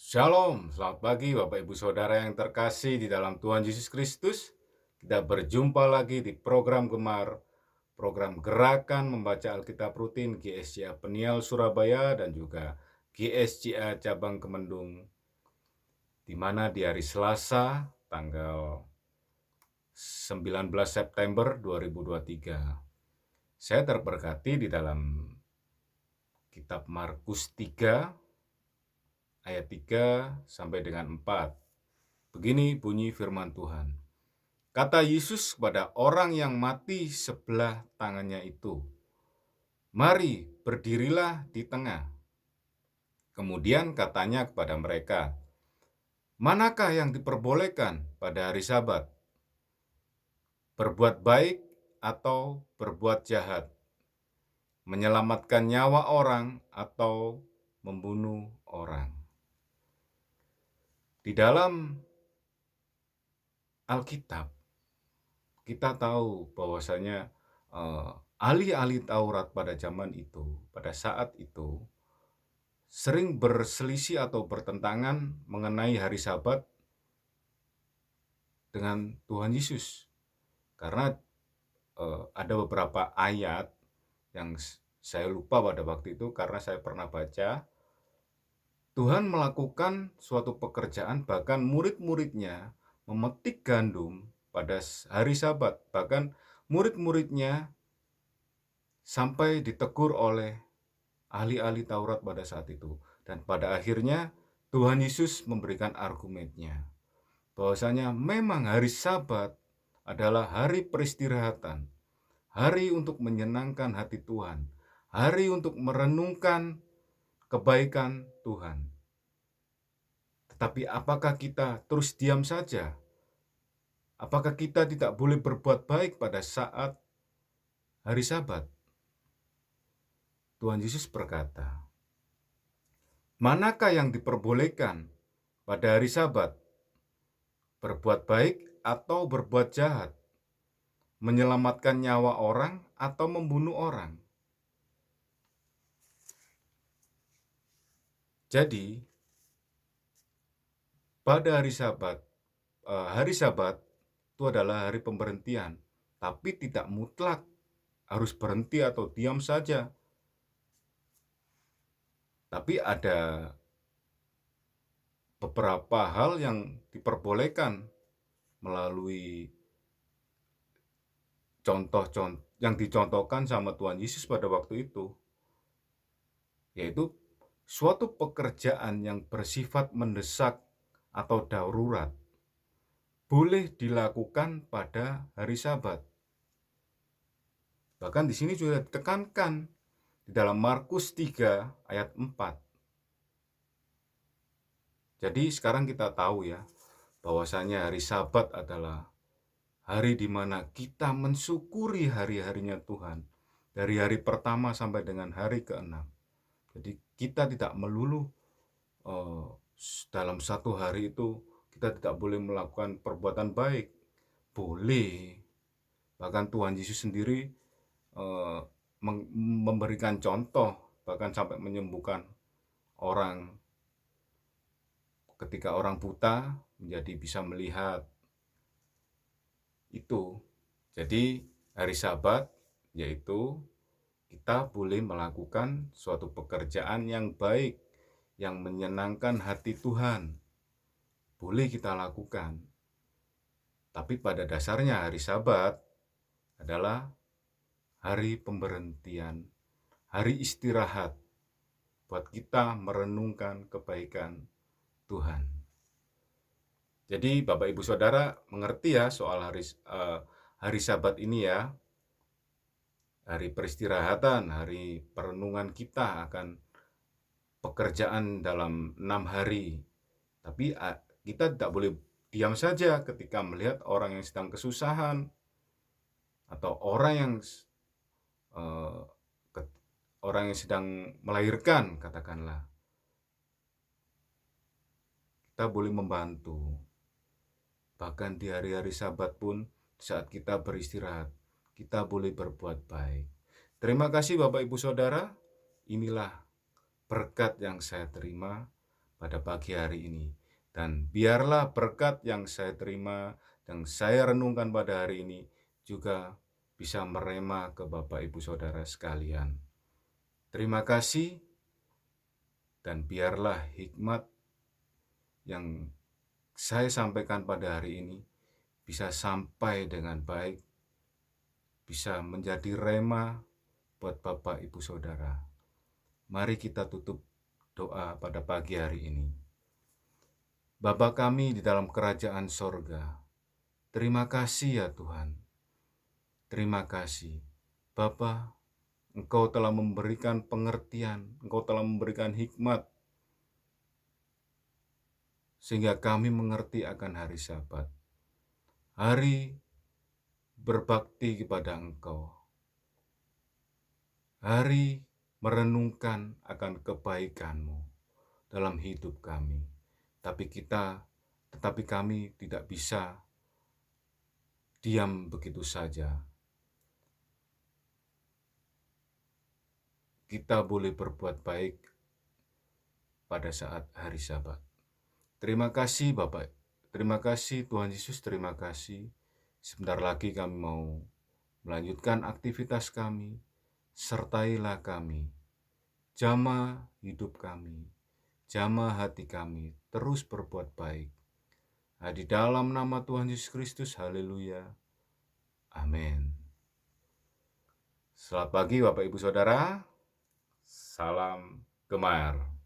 Shalom, selamat pagi Bapak Ibu Saudara yang terkasih di dalam Tuhan Yesus Kristus. Kita berjumpa lagi di program Gemar, program Gerakan Membaca Alkitab Rutin GSCA Peniel Surabaya dan juga GSCA Cabang Kemendung, di mana di hari Selasa tanggal 19 September 2023. Saya terberkati di dalam kitab Markus 3 ayat 3 sampai dengan 4. Begini bunyi firman Tuhan. Kata Yesus kepada orang yang mati sebelah tangannya itu, "Mari, berdirilah di tengah." Kemudian katanya kepada mereka, "Manakah yang diperbolehkan pada hari Sabat? Berbuat baik atau berbuat jahat? Menyelamatkan nyawa orang atau membunuh orang?" Di dalam Alkitab, kita tahu bahwasanya ahli-ahli Taurat pada zaman itu, pada saat itu, sering berselisih atau bertentangan mengenai hari Sabat dengan Tuhan Yesus. Karena ada beberapa ayat yang saya lupa pada waktu itu karena saya pernah baca, Tuhan melakukan suatu pekerjaan, bahkan murid-muridnya memetik gandum pada hari Sabat. Bahkan murid-muridnya sampai ditegur oleh ahli-ahli Taurat pada saat itu. Dan pada akhirnya Tuhan Yesus memberikan argumennya, bahwasanya memang hari Sabat adalah hari peristirahatan, hari untuk menyenangkan hati Tuhan, hari untuk merenungkan kebaikan Tuhan. Tetapi apakah kita terus diam saja? Apakah kita tidak boleh berbuat baik pada saat hari Sabat? Tuhan Yesus berkata, "Manakah yang diperbolehkan pada hari Sabat? Berbuat baik atau berbuat jahat? Menyelamatkan nyawa orang atau membunuh orang?" Jadi, pada hari Sabat itu adalah hari pemberhentian, tapi tidak mutlak harus berhenti atau diam saja. Tapi ada beberapa hal yang diperbolehkan melalui contoh-contoh yang dicontohkan sama Tuhan Yesus pada waktu itu, yaitu suatu pekerjaan yang bersifat mendesak atau darurat boleh dilakukan pada hari Sabat. Bahkan di sini juga ditekankan di dalam Markus 3 ayat 4. Jadi sekarang kita tahu ya, bahwasanya hari Sabat adalah hari di mana kita mensyukuri hari-harinya Tuhan, dari hari pertama sampai dengan hari ke-6. Jadi kita tidak melulu dalam satu hari itu kita tidak boleh melakukan perbuatan baik. Boleh. Bahkan Tuhan Yesus sendiri eh, memberikan contoh, bahkan sampai menyembuhkan orang, ketika orang buta menjadi bisa melihat. Itu. Jadi hari Sabat yaitu kita boleh melakukan suatu pekerjaan yang baik, yang menyenangkan hati Tuhan. Boleh kita lakukan. Tapi pada dasarnya hari Sabat adalah hari pemberhentian, hari istirahat buat kita merenungkan kebaikan Tuhan. Jadi Bapak Ibu Saudara mengerti ya soal hari Sabat ini ya. Hari peristirahatan, hari perenungan kita akan pekerjaan dalam 6 hari. Tapi kita tidak boleh diam saja ketika melihat orang yang sedang kesusahan atau eh, orang yang sedang melahirkan, katakanlah. Kita boleh membantu. Bahkan di hari-hari Sabat pun saat kita beristirahat, kita boleh berbuat baik. Terima kasih Bapak Ibu Saudara. Inilah berkat yang saya terima pada pagi hari ini. Dan biarlah berkat yang saya terima dan saya renungkan pada hari ini juga bisa merema ke Bapak Ibu Saudara sekalian. Terima kasih, dan biarlah hikmat yang saya sampaikan pada hari ini bisa sampai dengan baik, bisa menjadi rema buat Bapak Ibu Saudara. Mari kita tutup doa pada pagi hari ini. Bapa kami di dalam kerajaan sorga, terima kasih ya Tuhan. Terima kasih Bapa, Engkau telah memberikan pengertian, Engkau telah memberikan hikmat, sehingga kami mengerti akan hari Sabat. Hari berbakti kepada Engkau. Hari merenungkan akan kebaikan-Mu dalam hidup kami. Tetapi kami tidak bisa diam begitu saja. Kita boleh berbuat baik pada saat hari Sabat. Terima kasih Bapak. Terima kasih Tuhan Yesus, terima kasih. Sebentar lagi kami mau melanjutkan aktivitas kami. Sertailah kami. Jamah hidup kami. Jamah hati kami. Terus berbuat baik. Di dalam nama Tuhan Yesus Kristus, haleluya. Amin. Selamat pagi Bapak Ibu Saudara. Salam Gemar.